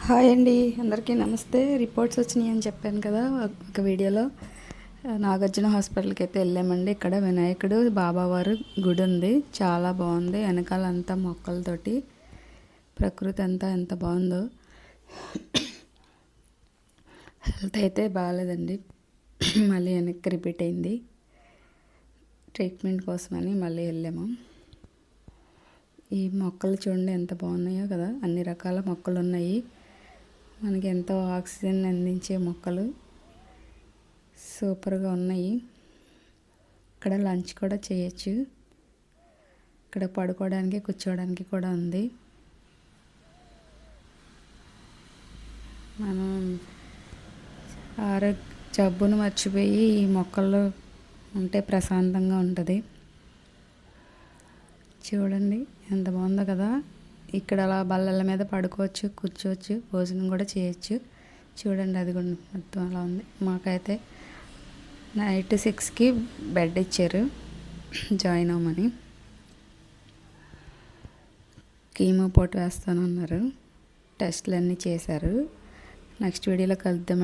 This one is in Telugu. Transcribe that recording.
హాయ్ అండి, అందరికీ నమస్తే. రిపోర్ట్స్ వచ్చినాయి అని చెప్పాను కదా ఒక వీడియోలో. నాగార్జున హాస్పిటల్కి అయితే వెళ్ళామండి. ఇక్కడ వినాయకుడు బాబావారు గుడి ఉంది, చాలా బాగుంది. వెనకాల అంతా మొక్కలతోటి ప్రకృతి అంతా ఎంత బాగుందో. హెల్త్ అయితే బాగాలేదండి, మళ్ళీ వెనక్కి రిపీట్ అయింది. ట్రీట్మెంట్ కోసమని మళ్ళీ వెళ్ళాము. ఈ మొక్కలు చూడండి ఎంత బాగున్నాయో కదా, అన్ని రకాల మొక్కలు ఉన్నాయి. మనకి ఎంతో ఆక్సిజన్ అందించే మొక్కలు సూపర్గా ఉన్నాయి. ఇక్కడ లంచ్ కూడా చేయొచ్చు. ఇక్కడ పడుకోవడానికి కూర్చోవడానికి కూడా ఉంది. మనం జబ్బును మర్చిపోయి ఈ మొక్కల్లో ఉంటే ప్రశాంతంగా ఉంటుంది. చూడండి ఎంత బాగుందో కదా. ఇక్కడ అలా బల్లల మీద పడుకోవచ్చు, కూర్చోవచ్చు, భోజనం కూడా చేయొచ్చు. చూడండి అది కూడా మొత్తం అలా ఉంది. మాకైతే నైట్ 6కి బెడ్ ఇచ్చారు జాయిన్ అవ్వమని. కీమో పోటు వేస్తానన్నారు. టెస్టులు అన్నీ చేశారు. నెక్స్ట్ వీడియోలో కలుద్దాం.